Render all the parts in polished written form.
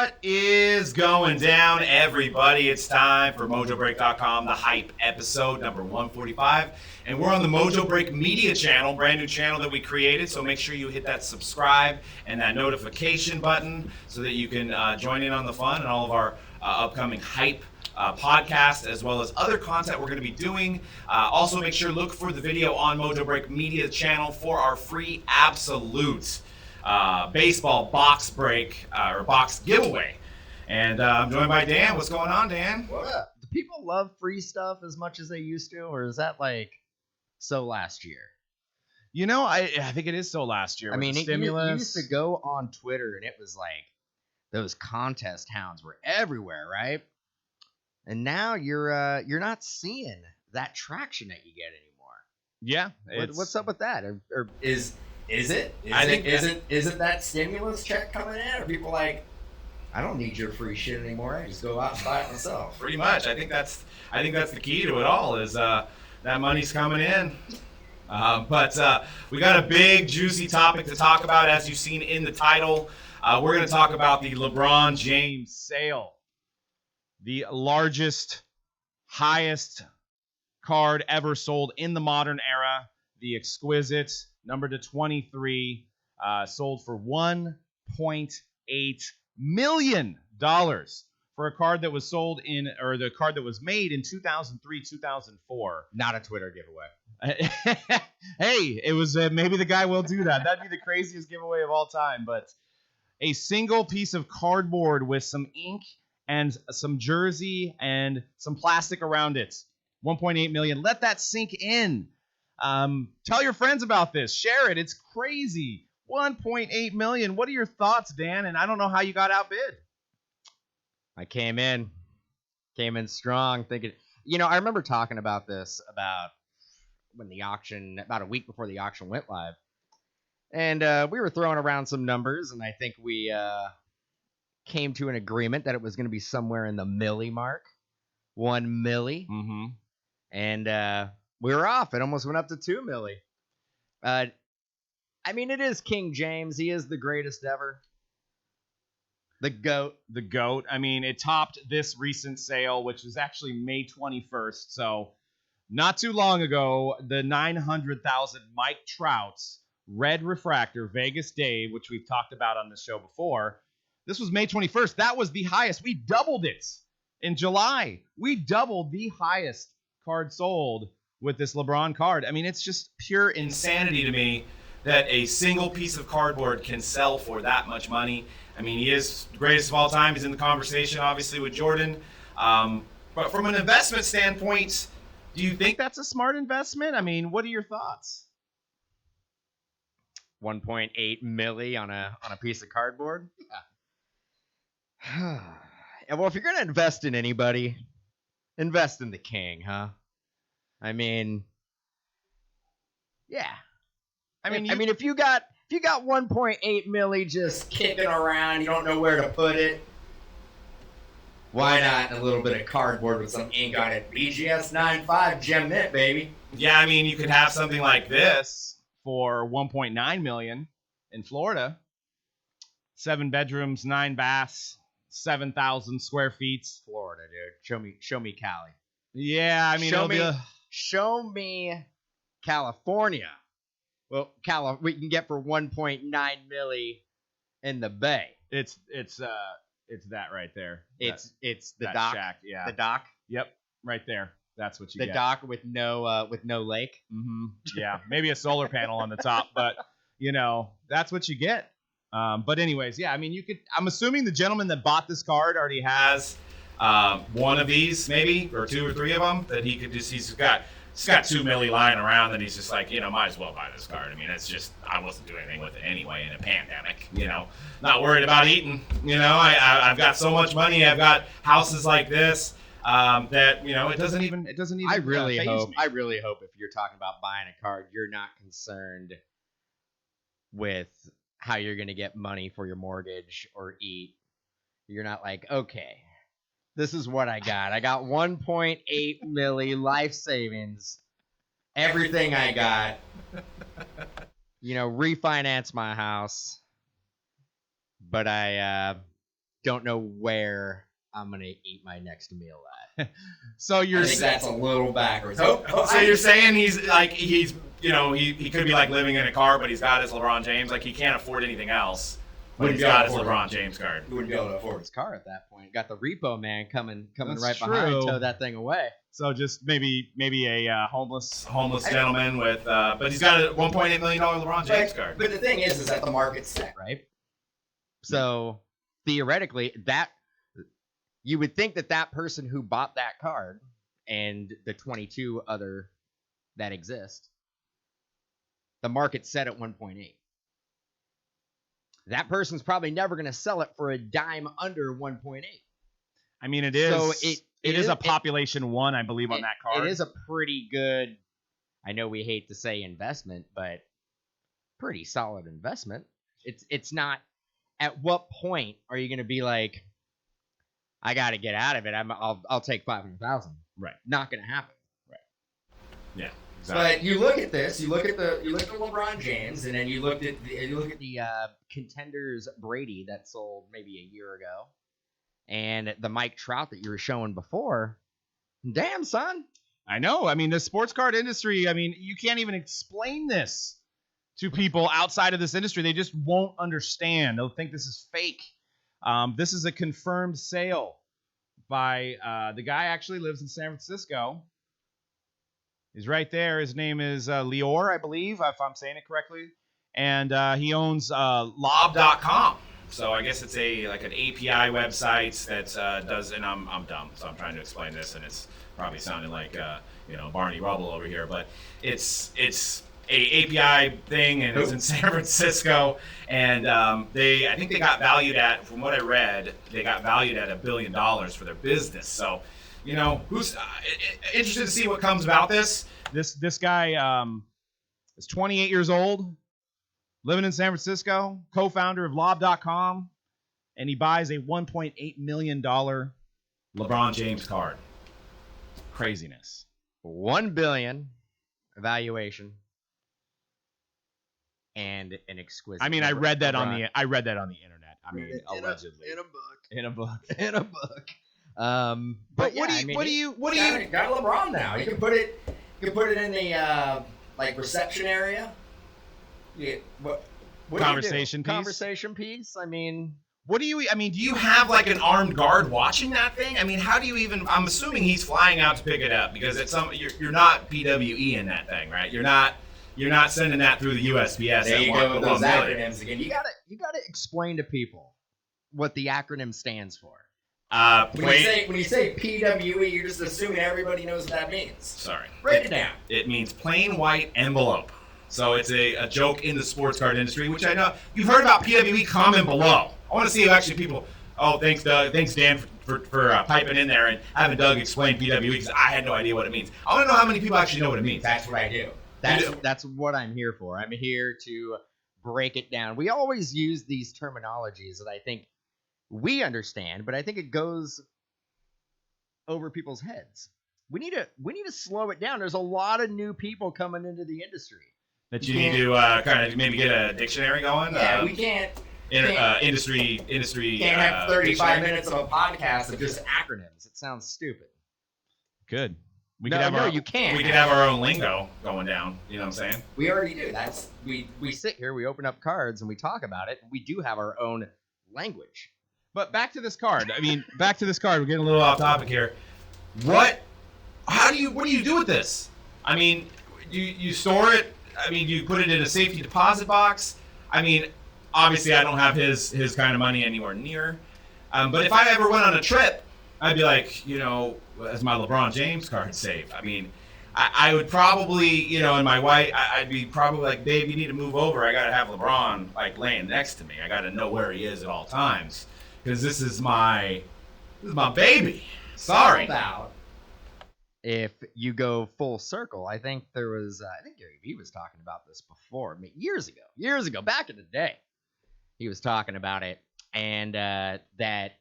What is going down, everybody? It's time for Mojobreak.com, the hype episode number 145. And we're on the Mojobreak Media channel, brand new channel that we created. So make sure you hit that subscribe and that notification button so that you can join in on the fun and all of our upcoming hype podcast, as well as other content we're going to be doing. Also, make sure to look for the video on Mojobreak Media channel for our free absolute baseball box break or box giveaway. And I'm joined by Dan. What's going on, Dan? What up? Do people love free stuff as much as they used to, or is that like so last year? You know, I think it is so last year. I mean, the stimulus. You used to go on Twitter and it was like those contest hounds were everywhere, right? And now you're not seeing that traction that you get anymore. Yeah. What's up with that? Or Is it? I think Isn't that stimulus check coming in? Are people like, I don't need your free shit anymore. I just go out and buy it myself. Pretty much. I think that's the key to it all is that money's coming in. But we got a big, juicy topic to talk about, as you've seen in the title. We're going to talk about the LeBron James sale. The largest, highest card ever sold in the modern era. The exquisite number to 23, sold for $1.8 million for a card that was sold the card that was made in 2003, 2004. not a Twitter giveaway. Hey, it was maybe the guy will do that. That'd be the craziest giveaway of all time. But a single piece of cardboard with some ink and some jersey and some plastic around it. 1.8 million. Let that sink in. Tell your friends about this. Share it. It's crazy. 1.8 million. What are your thoughts, Dan? And I don't know how you got outbid. I came in strong, thinking. You know, I remember talking about this about a week before the auction went live, and we were throwing around some numbers, and I think we came to an agreement that it was going to be somewhere in the milli mark, 1 milli, and we were off. It almost went up to 2 milli. I mean, it is King James. He is the greatest ever. The GOAT. I mean, it topped this recent sale, which was actually May 21st. So not too long ago, the 900,000 Mike Trout's red refractor Vegas Day, which we've talked about on the show before. This was May 21st. That was the highest. We doubled it in July. We doubled the highest card sold with this LeBron card. I mean, it's just pure insanity to me that a single piece of cardboard can sell for that much money. I mean, he is the greatest of all time. He's in the conversation, obviously, with Jordan. But from an investment standpoint, do you think that's a smart investment? I mean, what are your thoughts? 1.8 milli on a piece of cardboard? Yeah. Well, if you're going to invest in anybody, invest in the king, huh? I mean, yeah. I mean, if you got 1.8 milli just Kicking around, you don't know where to put it. Why not a little bit of cardboard with some ink on it? BGS 95 Gem Mint, baby. Yeah, I mean, you could have something like this for 1.9 million in Florida. 7 bedrooms, 9 baths, 7,000 square feet. Florida, dude. Show me Cali. Yeah, I mean, show me California. Well, we can get for 1.9 milli in the Bay. It's that right there. It's the that dock. Shack, yeah. The dock. Yep, right there. That's what you get. The dock with no lake. Mm-hmm. Yeah, maybe a solar panel on the top, but that's what you get. But anyways, yeah, I mean, I'm assuming the gentleman that bought this card already has one of these, maybe, or 2 or 3 of them that he could just. He's got 2 milli lying around, and he's just like, might as well buy this card. I mean, it's just, I wasn't doing anything with it anyway in a pandemic, not worried about eating. I've got so much money. I've got houses like this that it doesn't even. I really hope if you're talking about buying a card, you're not concerned with how you're going to get money for your mortgage or eat. You're not like, okay, this is what I got. I got 1.8 milli life savings. Everything I got. Refinance my house. But I don't know where I'm gonna eat my next meal at. So I think that's a little backwards. So you're saying he's you know, he could be like living in a car, but he's got his LeBron James. Like he can't afford anything else, but he's got his LeBron James card. Who would be able to afford His car at that point. Got the repo man coming That's right true. behind, tow that thing away. So just maybe a homeless Gentleman with, but he's got a $1.8 million LeBron James card. But the thing is that the market's set. Right. So theoretically, that you would think that person who bought that card and the 22 other that exist, the market's set at 1.8. That person's probably never going to sell it for a dime under 1.8. I mean, it is. So it is a population one, I believe, on that card. It is a pretty good. I know we hate to say investment, but pretty solid investment. It's not. At what point are you going to be like, I got to get out of it? I'll take 500,000. Right. Not going to happen. Right. Yeah. But you look at this, you look at LeBron James, and then you look at The contenders Brady that sold maybe a year ago, and the Mike Trout that you were showing before. Damn, son. I know. I mean, the sports card industry, I mean, you can't even explain this to people outside of this industry. They just won't understand. They'll think this is fake. This is a confirmed sale by the guy actually lives in San Francisco. He's right there. His name is Lior, I believe, if I'm saying it correctly. And he owns Lob.com. So I guess it's an API website that does, and I'm dumb, so I'm trying to explain this, and it's probably sounding like Barney Rubble over here, but it's a API thing, and it's in San Francisco, and I think they got valued at, from what I read, they got valued at $1 billion for their business. So, who's interested to see what comes about this? This guy is 28 years old, living in San Francisco, co-founder of Lob.com, and he buys a $1.8 million LeBron James card. Craziness. $1 billion valuation and an exquisite. I mean, I read that on the internet. I mean, in allegedly. in a book. But yeah, what do you got LeBron now. You can put it in the reception area. Yeah. What conversation piece? Conversation piece. I mean, do you have like an armed guard watching that thing? I mean, how do you even? I'm assuming he's flying out to pick it up because you're not PWE in that thing, right? You're not sending that through the USPS. There you go with those acronyms again. You gotta explain to people what the acronym stands for. When you say PWE, you're just assuming everybody knows what that means. Sorry. Break it down. It means plain white envelope. So it's a joke in the sports card industry, which I know you've heard about PWE. Comment below. I want to see if actually people. Oh, thanks, Doug. Thanks, Dan, for piping in there and having Doug explain PWE because I had no idea what it means. I want to know how many people actually know what it means. That's what I do. That's what I'm here for. I'm here to break it down. We always use these terminologies that I think we understand, but I think it goes over people's heads. We need to slow it down. There's a lot of new people coming into the industry. That you need to kind of maybe get a dictionary going. Yeah, we can't. Industry. Can't have 35 minutes of a podcast of just acronyms. It sounds stupid. Good. You can't. We could have our own lingo going down. You know what I'm saying? We already do. We sit here, we open up cards, and we talk about it. We do have our own language. But back to this card. We're getting A little off topic here. What do you do with this? I mean, you store it. I mean, you put it in a safety deposit box. I mean, obviously, I don't have his kind of money anywhere near. But if I ever went on a trip, I'd be like, as my LeBron James card safe. I mean, I would probably, and my wife, I'd be probably like, babe, you need to move over. I got to have LeBron like laying next to me. I got to know where he is at all times because this is my baby. Sorry. If you go full circle, I think Gary Vee was talking about this before, years ago, back in the day. He was talking about it, and that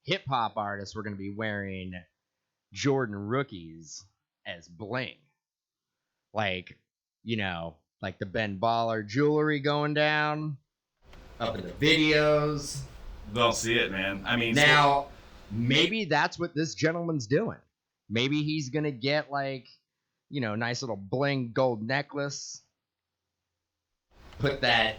hip hop artists were going to be wearing Jordan rookies as bling, like the Ben Baller jewelry going down up in the videos. Don't see it, man. I mean, Now, Maybe that's what this gentleman's doing. Maybe he's gonna get like, nice little bling gold necklace. put that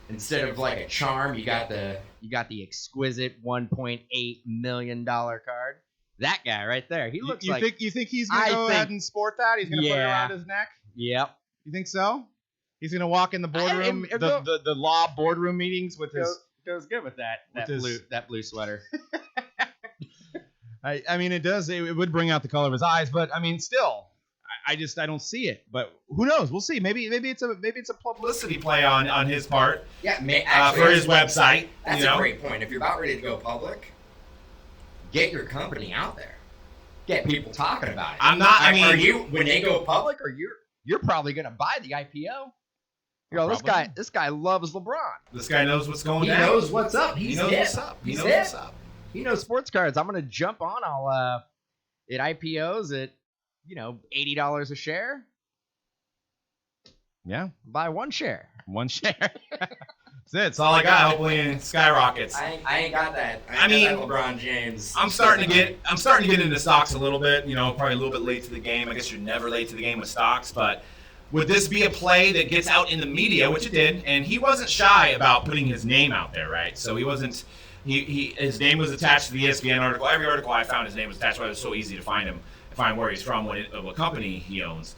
instead of like a charm, you got the You got the exquisite $1.8 million card. That guy right there. He looks like. You think he's gonna go ahead and sport that? He's gonna put it around his neck. Yep. You think so? He's gonna walk in the boardroom, the law boardroom meetings with his. Goes good with that. That blue sweater. I mean, it does. It would bring out the color of his eyes, but I mean, still, I don't see it. But who knows? We'll see. Maybe it's a publicity play on his part. Yeah, for his website. That's a great point. If you're about ready to go public, get your company out there. Get people talking about it. Are you when they go public, or you're probably gonna buy the IPO. This guy loves LeBron. This guy knows what's going on. He knows what's up. He knows what's up. He knows what's up. He knows sports cards. I'm gonna jump on. It IPOs at $80 a share. Yeah. Buy one share. One share. That's it. That's all I got. Hopefully it skyrockets. I ain't got that. I mean, LeBron James. I'm starting to get into stocks a little bit. Probably a little bit late to the game. I guess you're never late to the game with stocks, but would this be a play that gets out in the media, which it did, and he wasn't shy about putting his name out there, right? So he wasn't. His name was attached to the ESPN article. Every article I found, his name was attached. Why it was so easy to find him, find where he's from, what company he owns.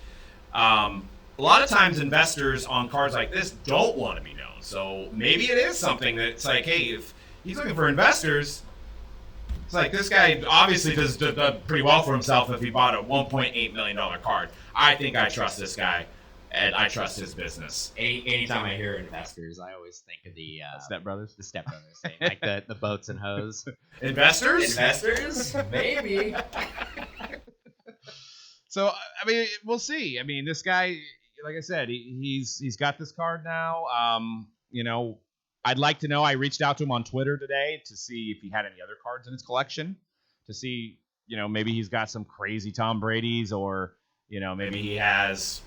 A lot of times, investors on cards like this don't want to be known. So maybe it is something that's like, hey, if he's looking for investors, it's like this guy obviously does pretty well for himself if he bought a $1.8 million card. I think I trust this guy. And I trust his business. Anytime I hear investors, I always think of the Step Brothers. The Step Brothers thing, like the boats and hose. Investors? Maybe. So I mean, we'll see. I mean, this guy, like I said, he's got this card now. I'd like to know. I reached out to him on Twitter today to see if he had any other cards in his collection, to see maybe he's got some crazy Tom Brady's, or maybe he has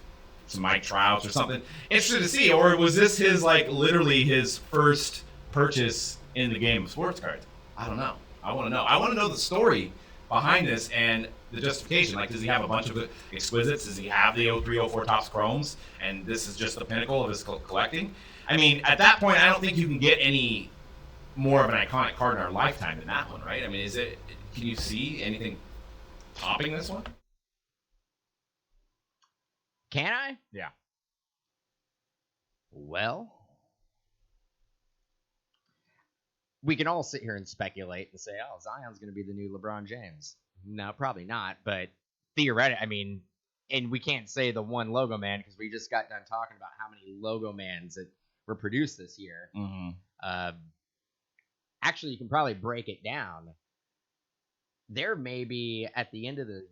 some Mike Trouts or something. Interested to see, or was this literally his first purchase in the game of sports cards? I don't know. I want to know. I want to know the story behind this and the justification. Like, does he have a bunch of exquisites? Does he have the 03, 04 Topps Chromes? And this is just the pinnacle of his collecting? I mean, at that point, I don't think you can get any more of an iconic card in our lifetime than that one, right? I mean, can you see anything topping this one? Can I? Yeah. Well, we can all sit here and speculate and say, oh, Zion's going to be the new LeBron James. No, probably not. But theoretically, I mean, and we can't say the one logo man because we just got done talking about how many logo mans that were produced this year. Mm-hmm. Actually, you can probably break it down. There may be at the end of the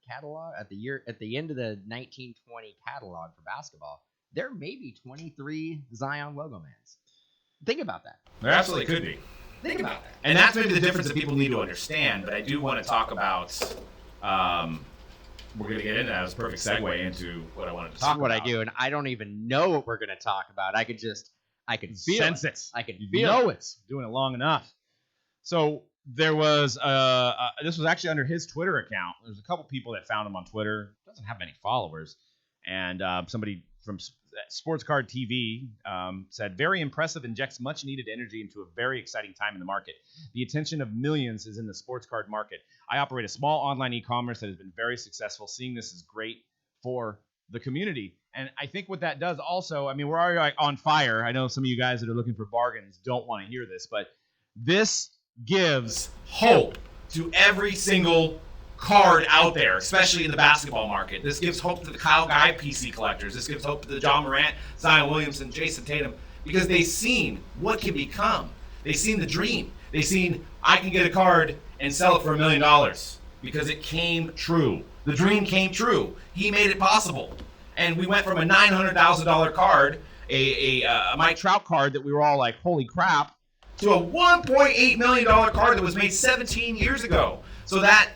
catalog at the end of the 1920 catalog for basketball, there may be 23 Zion logo mans. Think about that. There absolutely could be. Think about that. And that's maybe the difference that people need to understand. But I do want to talk about. We're going to get into that. It's a perfect segue into what I wanted to talk about. That's what I do, and I don't even know what we're going to talk about. I could feel sense it. I could feel it. Doing it long enough. So there was this was actually under his Twitter account. There's a couple people that found him on Twitter. Doesn't have many followers, and somebody from Sports Card TV said, "Very impressive. Injects much needed energy into a very exciting time in the market. The attention of millions is in the sports card market. I operate a small online e-commerce that has been very successful. Seeing this is great for the community." And I think what that does also, I mean, we're already on fire. I know some of you guys that are looking for bargains don't want to hear this, but this gives hope to every single card out there, especially in the basketball market. This gives hope to the Kyle Guy PC collectors. This gives hope to the John Morant, Zion Williamson, Jason Tatum, because they've seen what can become. They've seen the dream. They've seen, I can get a card and sell it for $1 million because it came true. The dream came true. He made it possible. And we went from a $900,000 card, a Mike Trout card that we were all like, holy crap, to a $1.8 million card that was made 17 years ago. So that,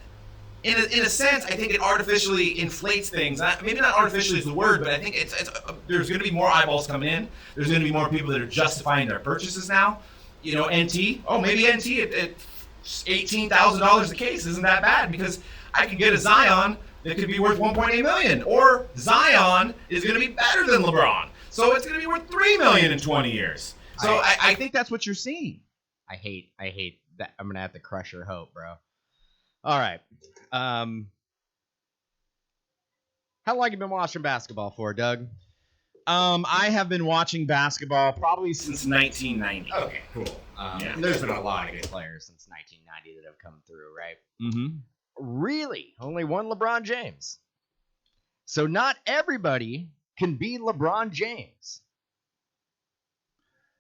in a sense, I think it artificially inflates things. Maybe not artificially is the word, but I think there's going to be more eyeballs coming in. There's going to be more people that are justifying their purchases now. NT. Oh, maybe NT at $18,000 a case isn't that bad because I could get a Zion that could be worth $1.8 million, or Zion is going to be better than LeBron, so it's going to be worth $3 million in 20 years. So I think that's what you're seeing. I hate that. I'm gonna have to crush your hope, bro. All right. How long have you been watching basketball for, Doug? I have been watching basketball probably Since 1990. Okay, cool. Yeah. There's been a lot of good players since 1990 that have come through, right? Mm-hmm. Really, only one LeBron James. So not everybody can be LeBron James.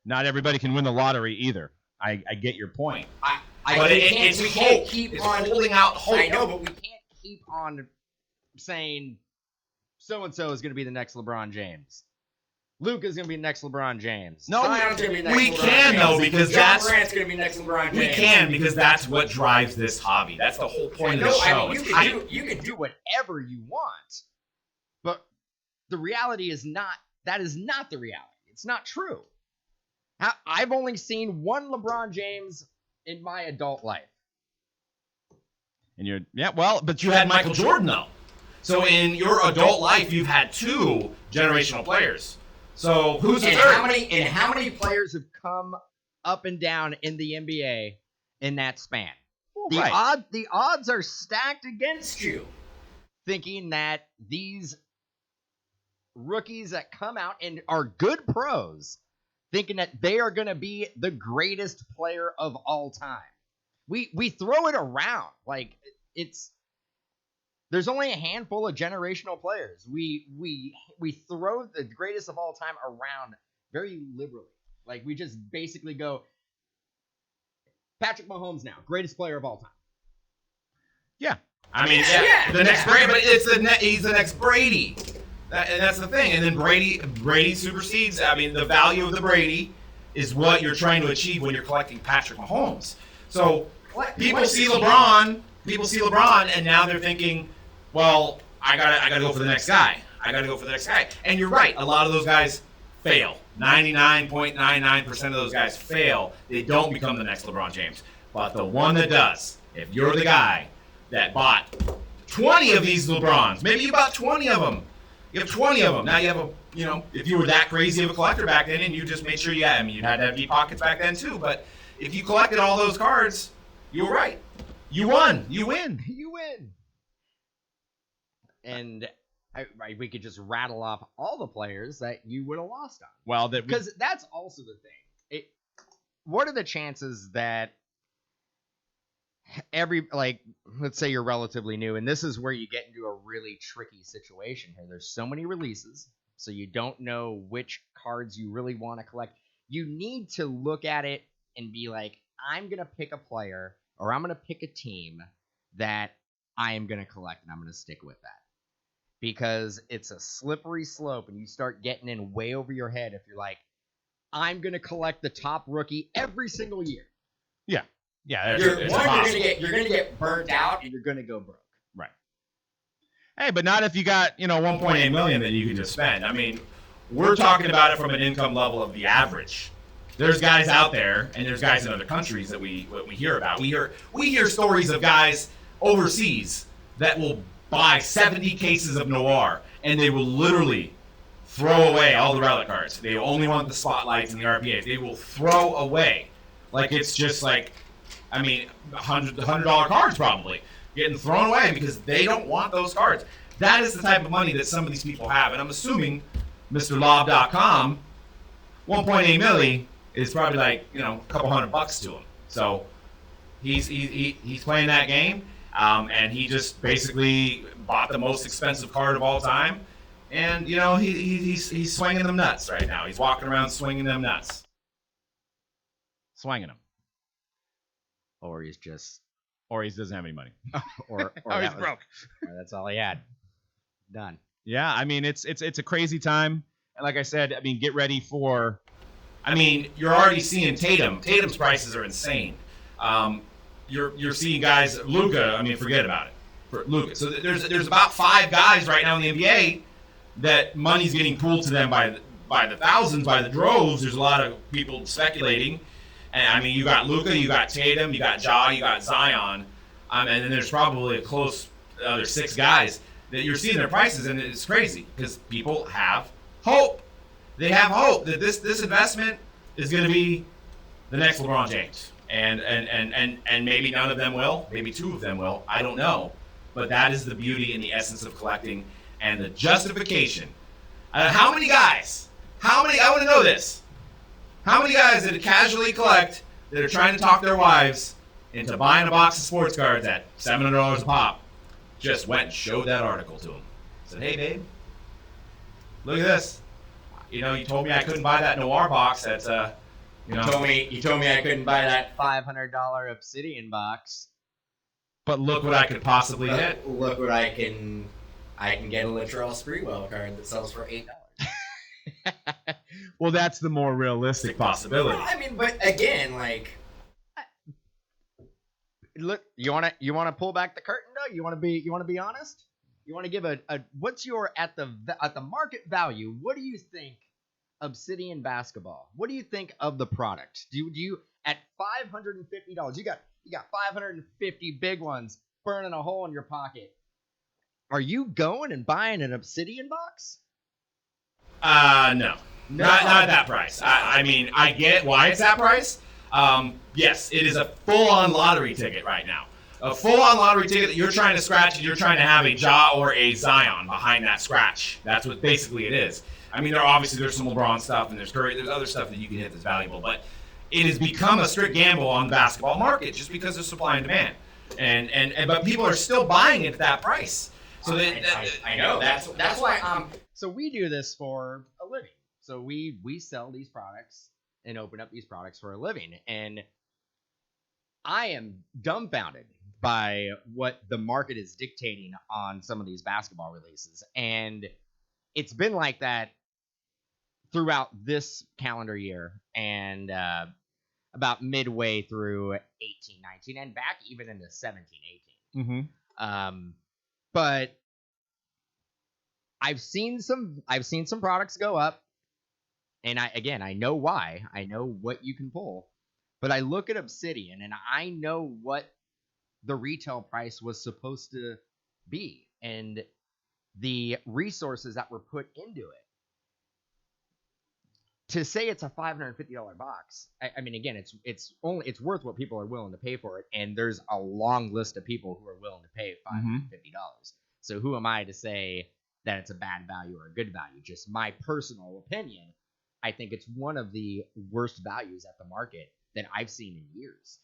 Not everybody can win the lottery either. I get your point. But it's hope. It's holding out hope. I know, but we can't keep on saying so-and-so is going to be the next LeBron James. Luke is going to be next LeBron James. No, Zion's gonna be next we LeBron can, James. though, because John that's... Morant's gonna be next LeBron James. We can, because that's what drives this hobby. That's the whole point of the show. You can do whatever you want, but the reality is not. That is not the reality. It's not true. I've only seen one LeBron James in my adult life. And But you had Michael Jordan, though. So in your adult life, you've had two generational players. So who's the third? How many players have come up and down in the NBA in that span? The odds are stacked against you, thinking that these rookies that come out and are good pros, thinking that they are going to be the greatest player of all time. We throw it around like there's only a handful of generational players. We throw the greatest of all time around very liberally. Like we just basically go Patrick Mahomes now, greatest player of all time. yeah. I mean, the next Brady, but he's the next Brady. And that's the thing. And then Brady supersedes. I mean, the value of the Brady is what you're trying to achieve when you're collecting Patrick Mahomes. So people see LeBron, and now they're thinking, well, I gotta go for the next guy. And you're right. A lot of those guys fail. 99.99% of those guys fail. They don't become the next LeBron James. But the one that does, if you're the guy that bought 20 of these LeBrons, maybe you bought 20 of them. You have 20 of them. Now you have if you were that crazy of a collector back then and you just made sure you had to have deep pockets back then too. But if you collected all those cards, you were right. You won. You win. You win. And we could just rattle off all the players that you would have lost on. Well, because that's also the thing. What are the chances that let's say you're relatively new, and this is where you get into a really tricky situation here. There's so many releases, so you don't know which cards you really want to collect. You need to look at it and be like, I'm going to pick a player, or I'm going to pick a team that I am going to collect, and I'm going to stick with that. Because it's a slippery slope, and you start getting in way over your head if you're like, I'm going to collect the top rookie every single year. Yeah, You're gonna get burnt out, and you're gonna go broke. Right. Hey, but not if you got 1.8 million that you can just spend. I mean, we're talking about it from an income level of the average. There's guys out there, and there's guys in other countries that we hear about. We hear stories of guys overseas that will buy 70 cases of Noir, and they will literally throw away all the relic cards. They only want the spotlights and the RPAs. They will throw away, like it's just like. I mean, $100 cards probably getting thrown away because they don't want those cards. That is the type of money that some of these people have. And I'm assuming MrLob.com, 1.8 milli is probably like, a couple $100 to him. So he's playing that game, and he just basically bought the most expensive card of all time. And, he's swinging them nuts right now. He's walking around swinging them nuts. swinging them. Or he's just, Or he doesn't have any money. or He's broke. Or that's all he had. Done. Yeah, I mean it's a crazy time, and like I said, I mean get ready for. I mean, you're already seeing Tatum. Tatum's prices are insane. You're seeing guys, Luka. I mean, forget about it. For Luka. So there's about 5 guys right now in the NBA that money's getting pulled to them by the thousands, by the droves. There's a lot of people speculating, And I mean, you got Luka, you got Tatum, you got Ja, you got Zion, and then there's probably a close other 6 guys that you're seeing their prices, and it's crazy because people have hope. They have hope that this investment is going to be the next LeBron James, and maybe none of them will, maybe 2 of them will. I don't know, but that is the beauty and the essence of collecting and the justification. How many guys? I want to know this. How many guys that casually collect that are trying to talk their wives into buying a box of sports cards at $700 a pop just went and showed that article to them? Said, hey, babe, look at this. You know, you told me I couldn't buy that Noir box. That's you told me I couldn't buy that $500 Obsidian box. But look what I could possibly hit. Look what I can get a Latrell Sprewell card that sells for $8. Well, that's the more realistic possibility. Well, I mean, but again, like, look, you wanna pull back the curtain though? You wanna be honest? You wanna give a what's your at the market value? What do you think Obsidian basketball? What do you think of the product? Do you at $550? You got 550 big ones burning a hole in your pocket. Are you going and buying an Obsidian box? No. Not at that price. I mean, I get why it's that price. Yes, it is a full-on lottery ticket right now. A full-on lottery ticket that you're trying to scratch, and you're trying to have a Ja or a Zion behind that scratch. That's what basically it is. I mean, there's some LeBron stuff, and there's Curry. There's other stuff that you can hit that's valuable, but it has become a strict gamble on the basketball market just because of supply and demand. But people are still buying it at that price. So I know that's why So we do this for a living. So we sell these products and open up these products for a living. And I am dumbfounded by what the market is dictating on some of these basketball releases. And it's been like that throughout this calendar year and about midway through 18, 19, and back even into 17, 18. Mm-hmm. But I've seen some products go up, and I know why. I know what you can pull. But I look at Obsidian, and I know what the retail price was supposed to be, and the resources that were put into it. To say it's a $550 box, I mean, again, it's worth what people are willing to pay for it, and there's a long list of people who are willing to pay $550. So who am I to say that it's a bad value or a good value? Just my personal opinion. I think it's one of the worst values at the market that I've seen in years.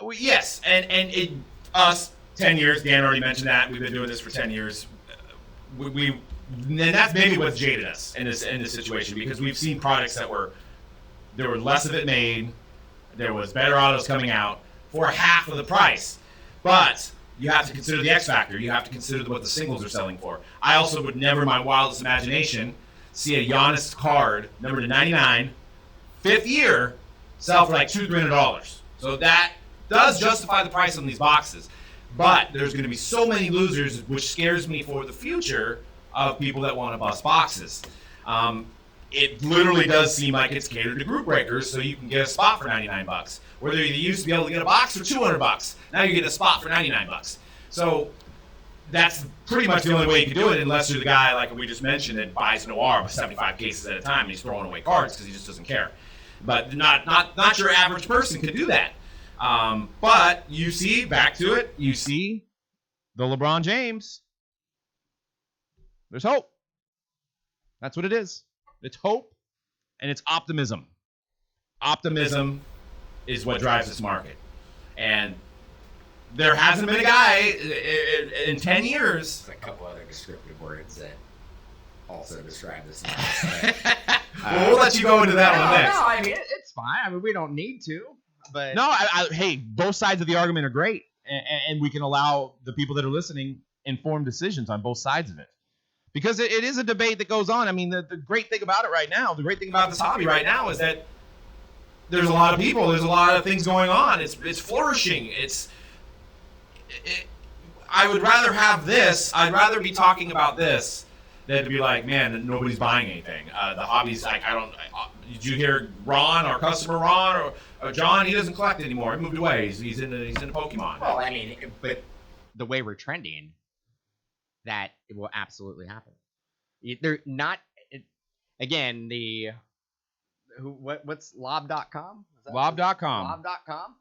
Well, yes, and us 10 years. Dan already mentioned that we've been doing this for 10 years. And that's maybe what's jaded us in this situation, because we've seen products there were less of it made, there was better autos coming out for half of the price, but you have to consider the X factor. You have to consider what the singles are selling for. I also would never, in my wildest imagination, see a Giannis card numbered to 99, 5th year, sell for like $200-$300. So that does justify the price on these boxes. But there's going to be so many losers, which scares me for the future of people that want to bust boxes. It literally does seem like it's catered to group breakers, so you can get a spot for $99. Whether you used to be able to get a box for $200, now you get a spot for $99. So that's pretty much the only way you can do it, unless you're the guy like we just mentioned that buys Noir with 75 cases at a time and he's throwing away cards because he just doesn't care. But not your average person can do that. But you see, back to it, You see the LeBron James. There's hope. That's what it is. It's hope and it's optimism. optimism is what drives this market. And there hasn't been a guy in 10 years. There's a couple other descriptive words that also describe this market. We'll let you go into that one next. No, I mean, it's fine. I mean, we don't need to. But No, hey, both sides of the argument are great. And we can allow the people that are listening informed decisions on both sides of it. Because it is a debate that goes on. I mean, the great thing about it right now, the great thing About this hobby right now is that there's a lot of people, there's a lot of things going on. It's flourishing. I would rather have this. I'd rather be talking about this than to be like, man, nobody's buying anything. The hobby's like, Did you hear Ron, our customer Ron, or John? He doesn't collect anymore. He moved away. He's into Pokemon. Well, I mean, but The way we're trending, that it will absolutely happen. They're not. Again, what's lob.com? Lob.com. Lob.com.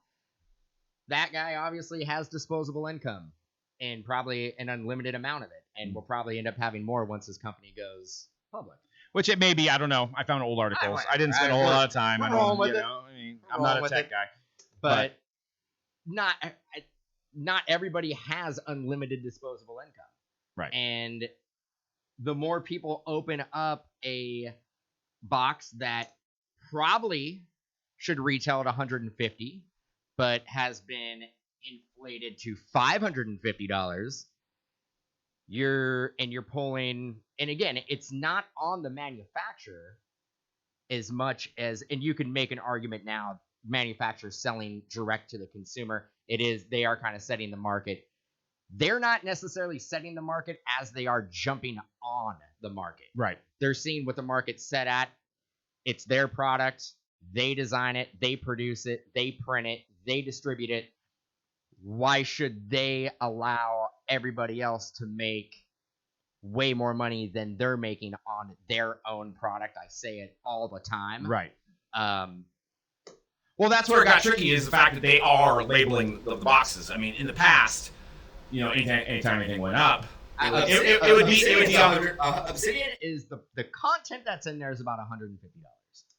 That guy obviously has disposable income and probably an unlimited amount of it, and will probably end up having more once his company goes public. Which it may be. I don't know. I found old articles. I didn't spend a whole lot of time. We're I don't. rolling with You it. know, I mean, We're I'm not rolling a with tech it. guy. But not everybody has unlimited disposable income. Right. And the more people open up a box that probably should retail at $150, but has been inflated to $550, you're pulling, and again, it's not on the manufacturer as much as, and you can make an argument now, manufacturers selling direct to the consumer, they are kind of setting the market. They're not necessarily setting the market as they are jumping on the market. Right. They're seeing what the market's set at. It's their product. They design it. They produce it. They print it. They distribute it. Why should they allow everybody else to make way more money than they're making on their own product? I say it all the time. Right. Well, that's where it got tricky, is the fact that they are labeling the boxes. I mean, in the past, anytime anything went up, it would be Obsidian is the content that's in there is about $150.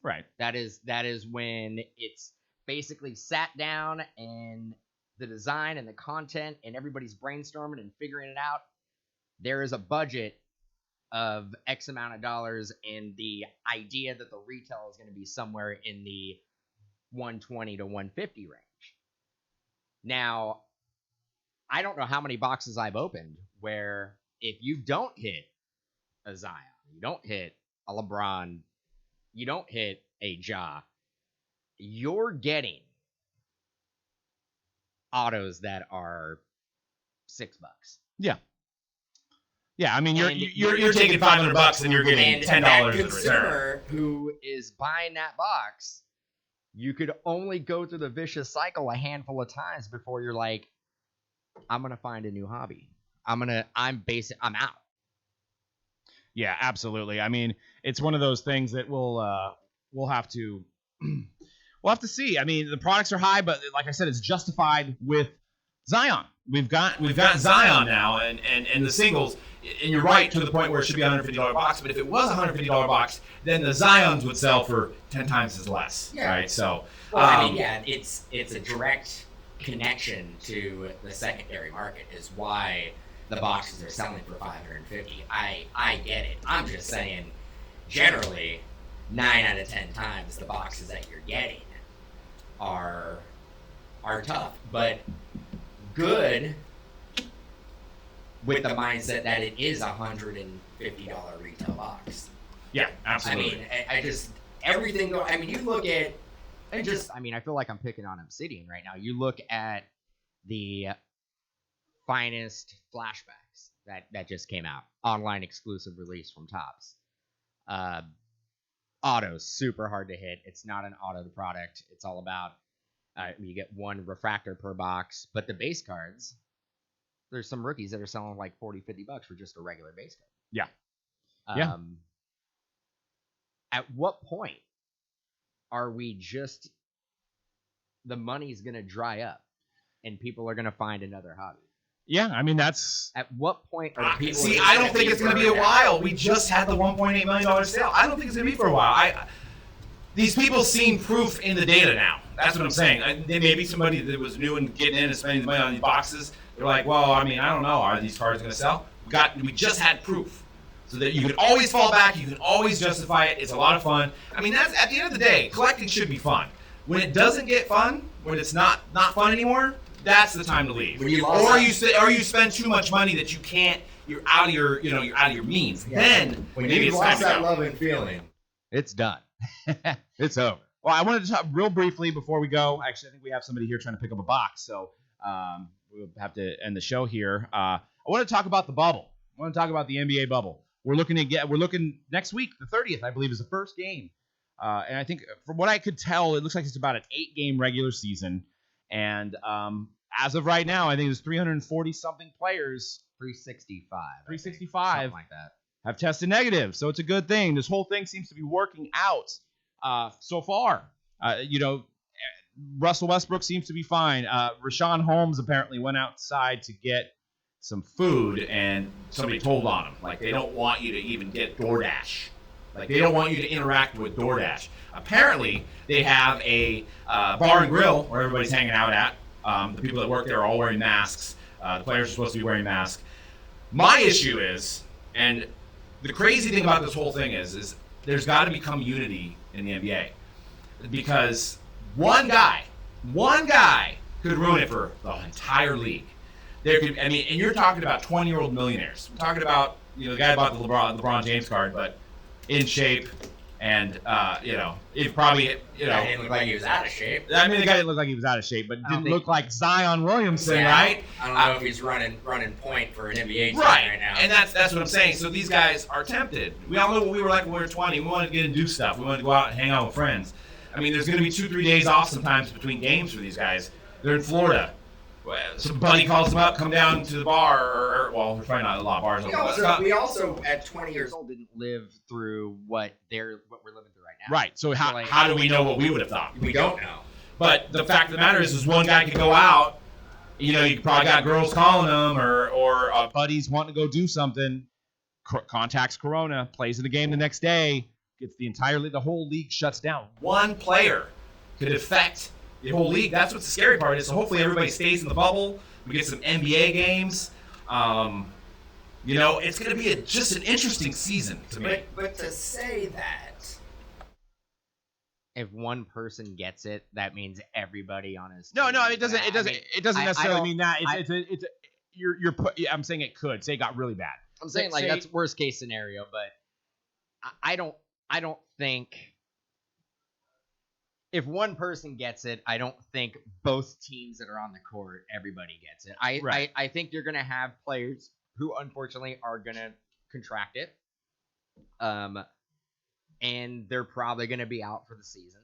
Right. That is when it's basically sat down and the design and the content and everybody's brainstorming and figuring it out. There is a budget of X amount of dollars, and the idea that the retail is going to be somewhere in the 120 to 150 range. Now, I don't know how many boxes I've opened where if you don't hit a Zion, you don't hit a Lebron, you don't hit a Ja, you're getting autos that are $6. Yeah. Yeah, I mean, you're taking $500 and you're getting $10 in return. Who is buying that box? You could only go through the vicious cycle a handful of times before you're like, I'm gonna find a new hobby. I'm out. Yeah, absolutely. I mean, it's one of those things that we'll have to see. I mean, the products are high, but like I said, it's justified with Zion. We've got Zion now, and the singles. And you're right, to the point where it should be a $150 box. But if it was a $150 box, then the Zions would sell for 10 times as less. Yeah. Right. So, well, I mean, yeah, it's a direct connection to the secondary market is why the boxes are selling for $550. I get it. I'm just saying, generally, 9 out of 10 times the boxes that you're getting are tough, but good, with the mindset that it is a $150 retail box. Yeah, absolutely. I mean, I just everything. I mean, you look at And I mean, I feel like I'm picking on Obsidian right now. You look at the finest flashbacks that just came out, online exclusive release from Topps. Autos, super hard to hit. It's not an auto product. It's all about you get one refractor per box, but the base cards, there's some rookies that are selling like $40-$50 for just a regular base card. Yeah. At what point are we just the money's gonna dry up and people are gonna find another hobby? Yeah, I mean that's. At what point are people? See, I don't think it's going to be a while. We just had the $1.8 million sale. I don't think it's going to be for a while. These people seen proof in the data now. That's what I'm saying. Maybe somebody that was new and getting in and spending money on these boxes, they're like, well, I mean, I don't know. Are these cards going to sell? We just had proof. So that you can always fall back. You can always justify it. It's a lot of fun. I mean, that's at the end of the day, collecting should be fun. When it doesn't get fun, when it's not fun anymore, that's the time to leave. Or you spend too much money that you can't. You're out of your means. Yeah. Then when maybe you've it's time lost to that go. love and feeling, it's done. It's over. Well, I wanted to talk real briefly before we go. Actually, I think we have somebody here trying to pick up a box, so we'll have to end the show here. I want to talk about the bubble. I want to talk about the NBA bubble. We're looking next week, the 30th, I believe, is the first game And I think from what I could tell, it looks like it's about an 8-game regular season. And as of right now, I think there's 340-something players, 365. 365, Something like that. have tested negative. So it's a good thing. This whole thing seems to be working out so far. Russell Westbrook seems to be fine. Rashawn Holmes apparently went outside to get some food, And somebody told on him, like, they don't want you to even get DoorDash. Like, they don't want you to interact with DoorDash. Apparently, they have a bar and grill where everybody's hanging out at. The people that work there are all wearing masks. The players are supposed to be wearing masks. My issue is, and the crazy thing about this whole thing is there's got to become unity in the NBA. Because one guy could ruin it for the entire league. And you're talking about 20-year-old millionaires. We're talking about, the guy bought the LeBron James card, but in shape, and it probably, It didn't look like he was out of shape. I mean, the guy didn't look like he was out of shape, but didn't look like Zion Williamson, Yeah, right? I don't know if he's running point for an NBA team right now. And that's what I'm saying. So these guys are tempted. We all know what we were like when we were 20. We wanted to get and do stuff. We wanted to go out and hang out with friends. I mean, there's going to be 2-3 days off sometimes between games for these guys. They're in Florida. Some buddy calls them up, come down to the bar, well, there's probably not a lot of bars. We also, at 20 years old, Didn't live through what we're living through right now. Right. So How do we know what we would have thought? we don't know. But the fact of the matter is one guy could go out. You probably got girls calling him, or buddies wanting to go do something, contacts Corona, plays in the game the next day, gets the whole league shuts down. one player could affect the whole league. That's what the scary part is. So hopefully everybody stays in the bubble. We get some NBA games. It's going to be just an interesting season to me. But to say that, If one person gets it, that means everybody on his No, team. it doesn't. It doesn't. It doesn't I necessarily don't- mean that. I- I'm saying it could. Say it got really bad. I'm saying like say- that's worst case scenario, but I don't think if one person gets it, I don't think both teams that are on the court, everybody gets it. Right. I think you're gonna have players who unfortunately are gonna contract it. And they're probably gonna be out for the season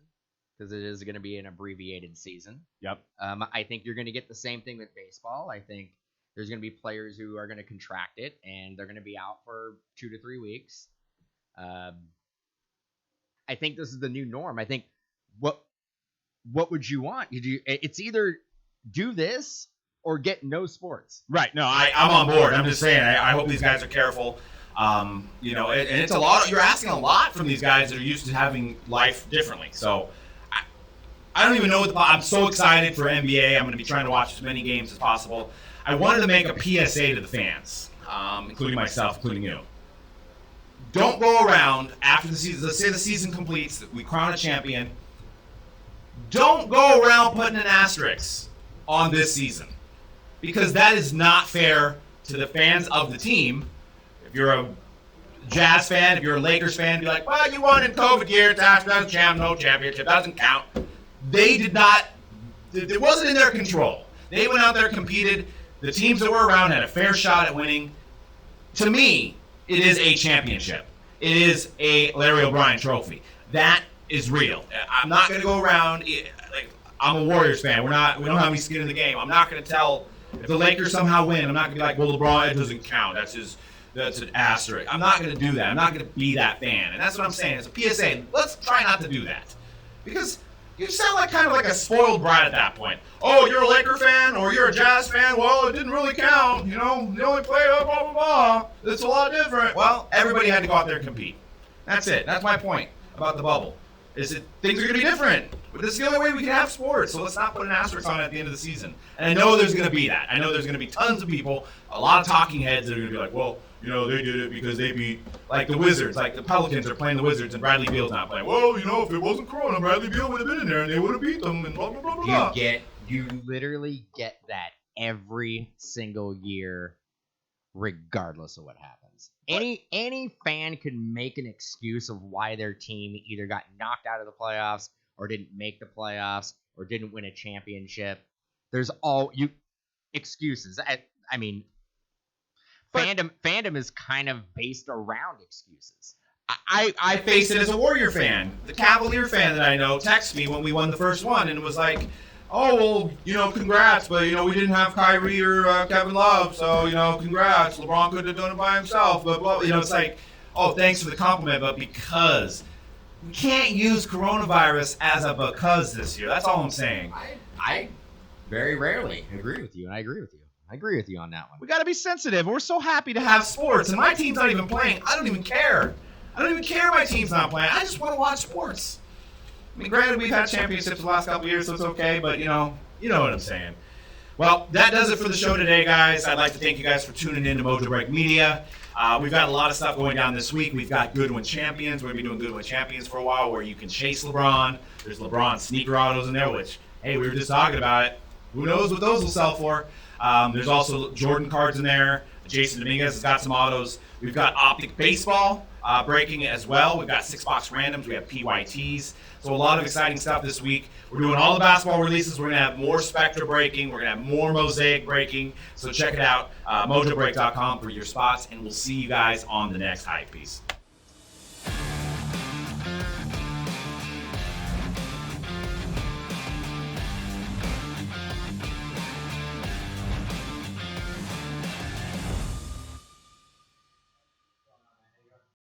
because it is gonna be an abbreviated season. Yep. I think you're gonna get the same thing with baseball. I think there's going to be players who are going to contract it, and they're going to be out for 2 to 3 weeks. I think this is the new norm. I think what would you want? It's either do this or get no sports. Right. No, I'm on board. I'm just saying. I hope these guys are careful. And it's a lot. You're asking a lot from these guys that are used to having life differently. So I don't even know what I'm so excited for NBA. I'm going to be trying to watch as many games as possible. I wanted to make a PSA to the fans, including myself, including you. Don't go around after the season. Let's say the season completes, we crown a champion. Don't go around putting an asterisk on this season, because that is not fair to the fans of the team. If you're a Jazz fan, if you're a Lakers fan, be like, well, you won in COVID year, it's after that no championship, doesn't count. They did not. It wasn't in their control. They went out there, competed. The teams that were around had a fair shot at winning. To me, it is a championship. It is a Larry O'Brien trophy. That is real. I'm not going to go around. I'm a Warriors fan. We don't have any skin in the game. I'm not going to tell if the Lakers somehow win. I'm not going to be like, well, LeBron, it doesn't count. That's an asterisk. I'm not going to do that. I'm not going to be that fan. And that's what I'm saying. It's a PSA. Let's try not to do that, because you sound like kind of like a spoiled bride at that point. Oh, you're a Laker fan or you're a Jazz fan? Well, it didn't really count. They only played blah, blah, blah. It's a lot different. Well, everybody had to go out there and compete. That's it. That's my point about the bubble. Is that things are going to be different. But this is the only way we can have sports, so let's not put an asterisk on it at the end of the season. And I know there's going to be that. I know there's going to be tons of people, a lot of talking heads that are going to be like, well, they did it because they beat, like the Wizards, like the Pelicans are playing the Wizards and Bradley Beal's not playing. Well, if it wasn't Corona, Bradley Beal would have been in there and they would have beat them and blah, blah, blah, blah, blah. You literally get that every single year, regardless of what happens. Any fan can make an excuse of why their team either got knocked out of the playoffs or didn't make the playoffs or didn't win a championship. There's excuses. I mean, fandom is kind of based around excuses. I faced it as a Warrior fan. The Cavalier fan that I know texted me when we won the first one and was like, oh, well, congrats, but, we didn't have Kyrie or Kevin Love, so, congrats. LeBron could have done it by himself, but, blah. It's like, oh, thanks for the compliment, but because we can't use coronavirus as a because this year. That's all I'm saying. I very rarely agree with you, and I agree with you. I agree with you on that one. We got to be sensitive. We're so happy to Have sports, and my team's not even playing. I don't even care. I don't even care my team's not playing. I just want to watch sports. I mean, granted, we've had championships the last couple of years, so it's okay, but, you know what I'm saying. Well, that does it for the show today, guys. I'd like to thank you guys for tuning in to Mojobreak Media. We've got a lot of stuff going down this week. We've got Goodwin Champions. We're going to be doing Goodwin Champions for a while where you can chase LeBron. There's LeBron sneaker autos in there, which, hey, we were just talking about it. Who knows what those will sell for? There's also Jordan cards in there. Jason Dominguez has got some autos. We've got Optic Baseball breaking as well. We've got 6-box randoms. We have PYTs. So a lot of exciting stuff this week. We're doing all the basketball releases. We're going to have more Spectra breaking. We're going to have more Mosaic breaking. So check it out, mojobreak.com for your spots, and we'll see you guys on the next Hype Piece.